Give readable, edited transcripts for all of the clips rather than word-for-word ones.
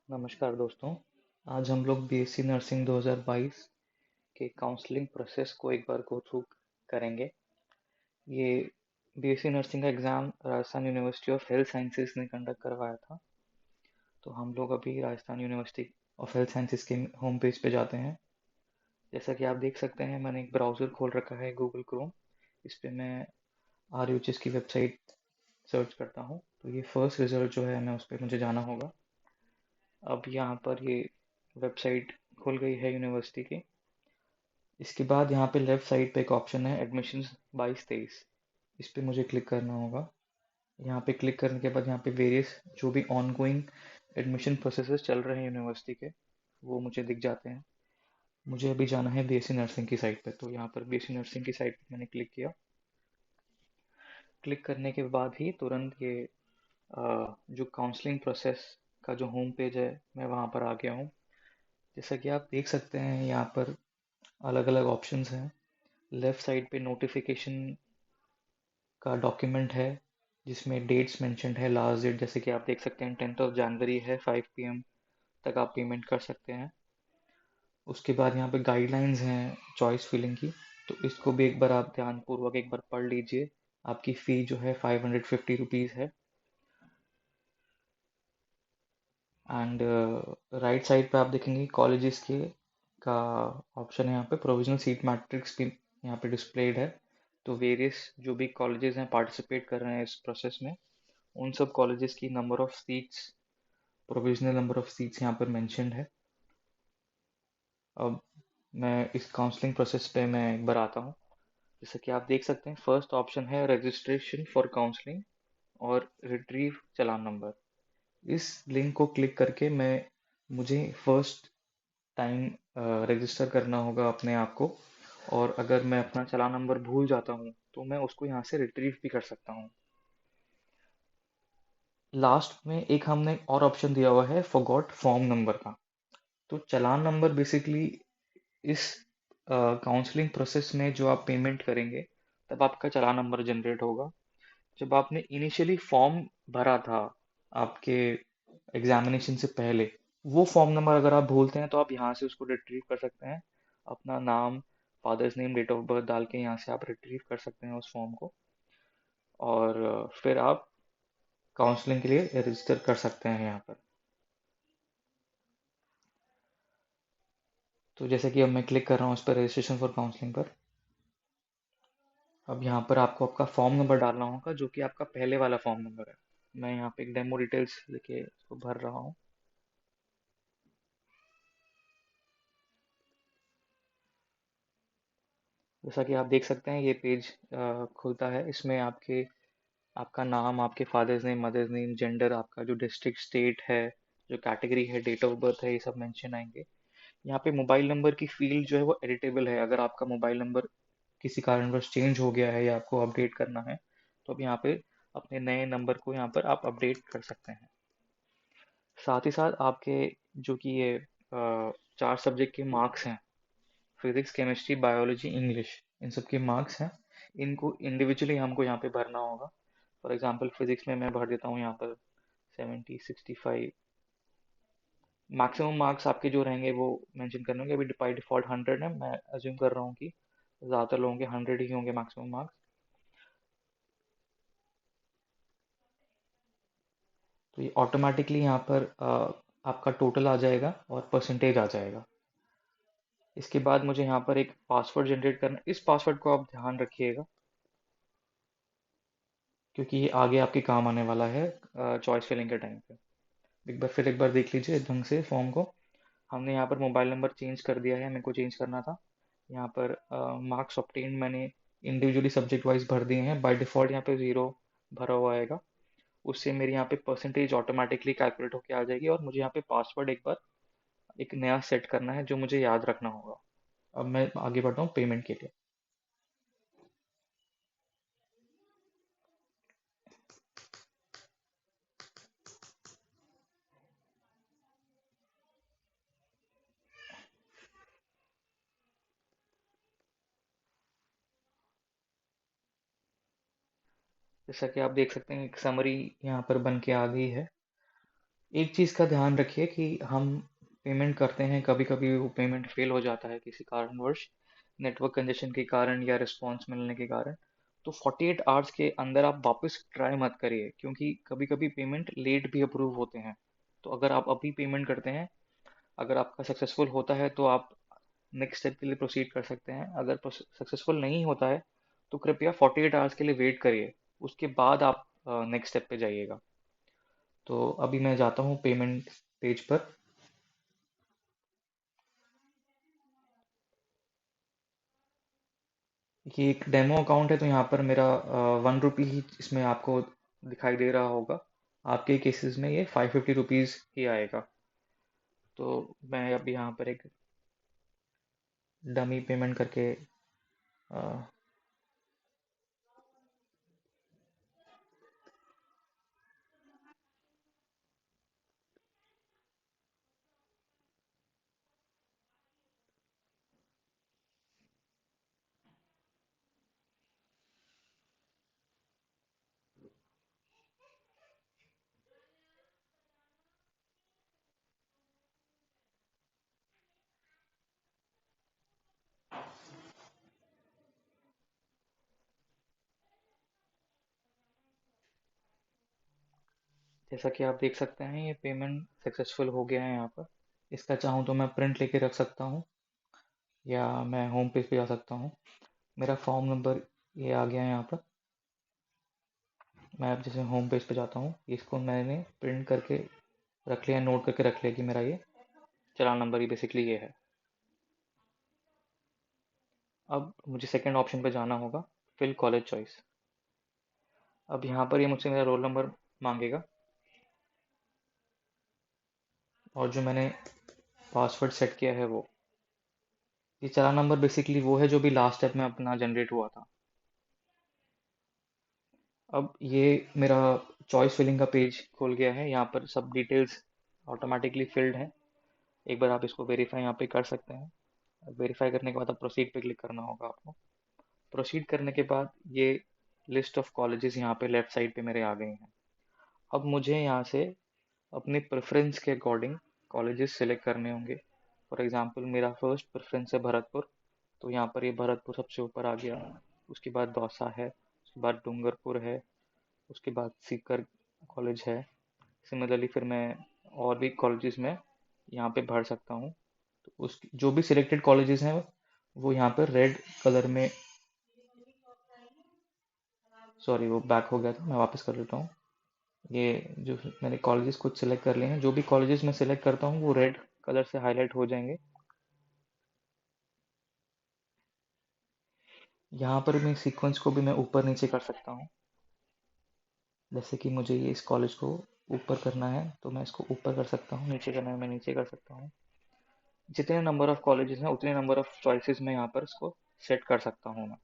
नमस्कार दोस्तों। आज हम लोग बीएससी नर्सिंग 2022 के काउंसलिंग प्रोसेस को एक बार गो थ्रू करेंगे। ये बीएससी नर्सिंग का exam Rajasthan university of health sciences ने कंडक्ट करवाया था। तो हम लोग अभी Rajasthan university of health sciences के होम पेज पे जाते हैं। जैसा कि आप देख सकते हैं, मैंने एक ब्राउज़र खोल रखा है, गूगल क्रोम। इस पे मैं RUHS की वेबसाइट सर्च करता हूँ। तो ये फर्स्ट रिजल्ट जो है, मैं उस पर मुझे जाना होगा। अब यहाँ पर ये वेबसाइट खुल गई है यूनिवर्सिटी की। इसके बाद यहाँ पे लेफ्ट साइड पे एक ऑप्शन है एडमिशन्स 22-23। इस पे मुझे क्लिक करना होगा। यहाँ पे क्लिक करने के बाद यहाँ पे वेरियस जो भी ऑनगोइंग एडमिशन प्रोसेसेस चल रहे हैं यूनिवर्सिटी के, वो मुझे दिख जाते हैं। मुझे अभी जाना है बीएससी नर्सिंग की साइट पे, तो यहाँ पर बीएससी नर्सिंग की साइट पे मैंने क्लिक किया। क्लिक करने के बाद ही तुरंत ये जो काउंसलिंग प्रोसेस का जो होम पेज है, मैं वहाँ पर आ गया हूँ। जैसा कि आप देख सकते हैं, यहाँ पर अलग अलग ऑप्शंस हैं। लेफ्ट साइड पे नोटिफिकेशन का डॉक्यूमेंट है, जिसमें डेट्स मेंशन्ड है। लास्ट डेट जैसे कि आप देख सकते हैं 10th of January है, 5 PM तक आप पेमेंट कर सकते हैं। उसके बाद यहाँ पे गाइडलाइंस हैं चॉइस फिलिंग की, तो इसको भी एक बार आप ध्यानपूर्वक एक बार पढ़ लीजिए। आपकी फ़ी जो है 550 रुपीज़ है। एंड राइट साइड पे आप देखेंगे कॉलेजेस के का ऑप्शन है। यहाँ पे प्रोविजनल सीट मैट्रिक्स भी यहाँ पे डिस्प्लेड है। तो वेरियस जो भी कॉलेजेस हैं पार्टिसिपेट कर रहे हैं इस प्रोसेस में, उन सब कॉलेजेस की number of seats, provisional number of seats यहाँ पर मेंशन्ड है। अब मैं इस काउंसलिंग प्रोसेस पे मैं एक बार आता हूँ। जैसे कि आप देख सकते हैं, फर्स्ट ऑप्शन है रजिस्ट्रेशन फॉर काउंसलिंग और रिट्रीव चालान नंबर। इस लिंक को क्लिक करके मुझे फर्स्ट टाइम रजिस्टर करना होगा अपने आप को। और अगर मैं अपना चालान नंबर भूल जाता हूँ तो मैं उसको यहाँ से रिट्रीव भी कर सकता हूँ। लास्ट में एक हमने और ऑप्शन दिया हुआ है फॉरगॉट फॉर्म नंबर का। तो चालान नंबर बेसिकली इस काउंसलिंग प्रोसेस में जो आप पेमेंट करेंगे, तब आपका चालान नंबर जनरेट होगा। जब आपने इनिशियली फॉर्म भरा था आपके एग्जामिनेशन से पहले, वो फॉर्म नंबर अगर आप भूलते हैं तो आप यहाँ से उसको रिट्रीव कर सकते हैं। अपना नाम, father's name, date of birth डाल के यहाँ से आप रिट्रीव कर सकते हैं उस फॉर्म को। और फिर आप काउंसलिंग के लिए रजिस्टर कर सकते हैं यहाँ पर। तो जैसे कि अब मैं क्लिक कर रहा हूँ उस पर, रजिस्ट्रेशन फॉर काउंसलिंग पर। अब यहाँ पर आपको आपका फॉर्म नंबर डालना होगा, जो कि आपका पहले वाला फॉर्म नंबर है। मैं यहाँ पे एक डेमो डिटेल्स लेके इसको भर रहा हूँ। जैसा कि आप देख सकते हैं, ये पेज खुलता है। इसमें आपका नाम, आपके father's name, mother's name, gender, आपका जो डिस्ट्रिक्ट, स्टेट है, जो कैटेगरी है, डेट ऑफ बर्थ है, ये सब मेंशन आएंगे। यहाँ पे मोबाइल नंबर की फील्ड जो है वो एडिटेबल है। अगर आपका मोबाइल नंबर किसी कारणवश चेंज हो गया है या आपको अपडेट करना है, तो अब यहाँ पे अपने नए नंबर को यहाँ पर आप अपडेट कर सकते हैं। साथ ही साथ आपके जो कि ये 4 सब्जेक्ट के मार्क्स हैं, फिजिक्स, केमिस्ट्री, बायोलॉजी, इंग्लिश, इन सब के मार्क्स हैं। इनको इंडिविजुअली हमको यहाँ पे भरना होगा। फॉर एग्जांपल फिजिक्स में मैं भर देता हूँ यहाँ पर 70, 65। मैक्सिमम मार्क्स आपके जो रहेंगे वो मेंशन करने होंगे। अभी बाई डिफ़ॉल्ट 100 है, मैं अज्यूम कर रहा हूँ कि ज़्यादातर लोगों के 100 ही होंगे मैक्सिमम मार्क्स। तो ये ऑटोमेटिकली यहाँ पर आपका टोटल आ जाएगा और परसेंटेज आ जाएगा। इसके बाद मुझे यहाँ पर एक पासवर्ड जनरेट करना है। इस पासवर्ड को आप ध्यान रखिएगा, क्योंकि ये आगे आपके काम आने वाला है चॉइस फिलिंग के टाइम पे। एक बार देख लीजिए ढंग से फॉर्म को। हमने यहाँ पर मोबाइल नंबर चेंज कर दिया है, मेरे को चेंज करना था। यहाँ पर मार्क्स ऑब्टेन्ड मैंने इंडिविजुअली सब्जेक्ट वाइज भर दिए हैं। बाय डिफ़ॉल्ट यहाँ पे 0 भरा हुआ आएगा। उससे मेरी यहाँ पे परसेंटेज ऑटोमेटिकली कैलकुलेट होके आ जाएगी। और मुझे यहाँ पे पासवर्ड एक बार एक नया सेट करना है, जो मुझे याद रखना होगा। अब मैं आगे बढ़ता हूँ पेमेंट के लिए। जैसा कि आप देख सकते हैं, एक समरी यहाँ पर बन के आ गई है। एक चीज़ का ध्यान रखिए कि हम पेमेंट करते हैं, कभी कभी वो पेमेंट फेल हो जाता है किसी कारणवश, नेटवर्क कंजेशन के कारण या रिस्पॉन्स मिलने के कारण। तो 48 आवर्स के अंदर आप वापस ट्राई मत करिए, क्योंकि कभी कभी पेमेंट लेट भी अप्रूव होते हैं। तो अगर आप अभी पेमेंट करते हैं, अगर आपका सक्सेसफुल होता है तो आप नेक्स्ट स्टेप के लिए प्रोसीड कर सकते हैं। अगर सक्सेसफुल नहीं होता है तो कृपया 48 आवर्स के लिए वेट करिए, उसके बाद आप नेक्स्ट स्टेप पे जाइएगा। तो अभी मैं जाता हूँ पेमेंट पेज पर। ये एक डेमो अकाउंट है, तो यहाँ पर मेरा 1 रुपी ही इसमें आपको दिखाई दे रहा होगा। आपके केसेस में ये 550 रुपीज़ ही आएगा। तो मैं अभी यहाँ पर एक डमी पेमेंट करके अ, जैसा कि आप देख सकते हैं, ये पेमेंट सक्सेसफुल हो गया है यहाँ पर। इसका चाहूँ तो मैं प्रिंट लेके रख सकता हूँ, या मैं होम पेज पे जा सकता हूँ। मेरा फॉर्म नंबर ये आ गया है यहाँ पर। मैं अब जैसे होम पेज पे जाता हूँ, इसको मैंने प्रिंट करके रख लिया, नोट करके रख लिया कि मेरा ये चालान नंबर ही बेसिकली ये है। अब मुझे सेकंड ऑप्शन पे जाना होगा, फिल कॉलेज चॉइस। अब यहाँ पर ये मुझसे मेरा रोल नंबर मांगेगा, और जो मैंने पासवर्ड सेट किया है वो। ये चालान नंबर बेसिकली वो है जो भी लास्ट स्टेप में अपना जनरेट हुआ था। अब ये मेरा चॉइस फिलिंग का पेज खुल गया है, यहाँ पर सब डिटेल्स ऑटोमेटिकली फिल्ड हैं। एक बार आप इसको वेरीफाई यहाँ पे कर सकते हैं। वेरीफाई करने के बाद आप प्रोसीड पे क्लिक करना होगा आपको। प्रोसीड करने के बाद ये लिस्ट ऑफ कॉलेजेस यहाँ पे लेफ्ट साइड पे मेरे आ गए हैं। अब मुझे यहाँ से अपने प्रेफरेंस के अकॉर्डिंग कॉलेजेस सेलेक्ट करने होंगे। फॉर एग्जांपल मेरा फर्स्ट प्रेफरेंस है भरतपुर, तो यहाँ पर ये भरतपुर सबसे ऊपर आ गया। उसके बाद दौसा है, उसके बाद डूंगरपुर है, उसके बाद सीकर कॉलेज है। सिमिलरली फिर मैं और भी कॉलेजेस में यहाँ पे भर सकता हूँ। तो उस जो भी सिलेक्टेड कॉलेजेस हैं वो यहाँ पर रेड कलर में, सॉरी वो बैक हो गया था, मैं वापस कर लेता हूँ। ये जो मैंने कॉलेजेस कुछ सिलेक्ट कर लिए हैं, जो भी कॉलेजेस मैं सिलेक्ट करता हूँ वो रेड कलर से हाईलाइट हो जाएंगे। यहाँ पर मैं सीक्वेंस को भी मैं ऊपर नीचे कर सकता हूँ। जैसे कि मुझे ये इस कॉलेज को ऊपर करना है तो मैं इसको ऊपर कर सकता हूँ, नीचे करना है मैं नीचे कर सकता हूँ। जितने नंबर ऑफ कॉलेजेस हैं उतने नंबर ऑफ चॉइसेस मैं यहाँ पर इसको सेट कर सकता हूँ मैं।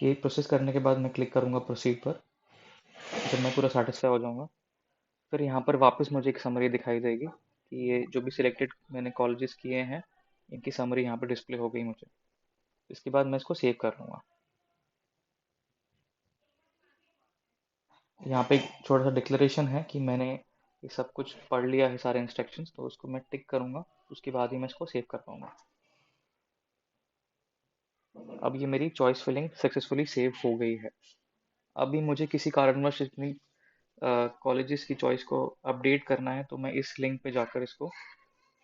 ये प्रोसेस करने के बाद मैं क्लिक करूँगा प्रोसीड पर। जब मैं पूरा सेटिस्फाई हो जाऊँगा, फिर यहाँ पर वापस मुझे एक समरी दिखाई देगी कि ये जो भी सिलेक्टेड मैंने कॉलेजेस किए हैं इनकी समरी यहाँ पर डिस्प्ले हो गई मुझे। इसके बाद मैं इसको सेव कर लूँगा। यहाँ पे एक छोटा सा डिक्लेरेशन है कि मैंने ये सब कुछ पढ़ लिया है सारे इंस्ट्रक्शंस, तो उसको मैं टिक करूँगा, उसके बाद ही मैं इसको सेव कर पाऊँगा। अब ये मेरी चॉइस फिलिंग सक्सेसफुली सेव हो गई है। अभी मुझे किसी कारणवश अपनी कॉलेजेस की चॉइस को अपडेट करना है, तो मैं इस लिंक पे जाकर इसको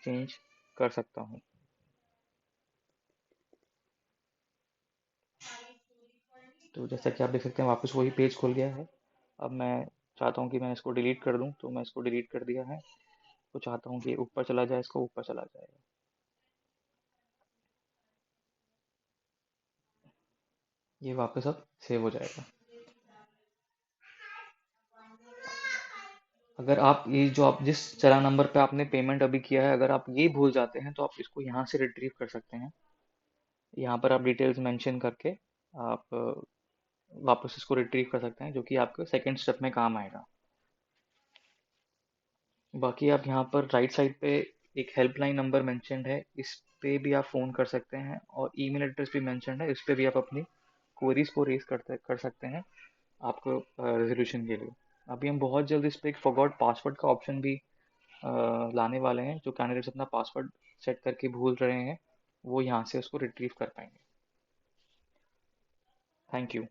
चेंज कर सकता हूँ। तो जैसा कि आप देख सकते हैं वापस वही पेज खुल गया है। अब मैं चाहता हूँ कि मैं इसको डिलीट कर दूँ, तो मैं इसको डिलीट कर दिया है। तो चाहता हूँ कि ऊपर चला जाए, इसको ऊपर चला जाएगा। ये वापस अब सेव हो जाएगा। अगर आप ये जो आप जिस चालान नंबर पे आपने पेमेंट अभी किया है, अगर आप ये भूल जाते हैं तो आप इसको यहाँ से रिट्रीव कर सकते हैं। यहाँ पर आप डिटेल्स मेंशन करके आप वापस इसको रिट्रीव कर सकते हैं, जो कि आपके सेकंड स्टेप में काम आएगा। बाकी आप यहाँ पर राइट साइड पे एक हेल्पलाइन नंबर मेंशन्ड है, इस पे भी आप फ़ोन कर सकते हैं, और ईमेल एड्रेस भी मेंशन्ड है, इस पे भी आप अपनी क्वेरीज को रेज कर सकते हैं आपको रेजोल्यूशन के लिए। अभी हम बहुत जल्द इस पे एक फॉरगॉट पासवर्ड का ऑप्शन भी लाने वाले हैं, जो कैंडिडेट्स अपना पासवर्ड सेट करके भूल रहे हैं वो यहाँ से उसको रिट्रीव कर पाएंगे। Thank you.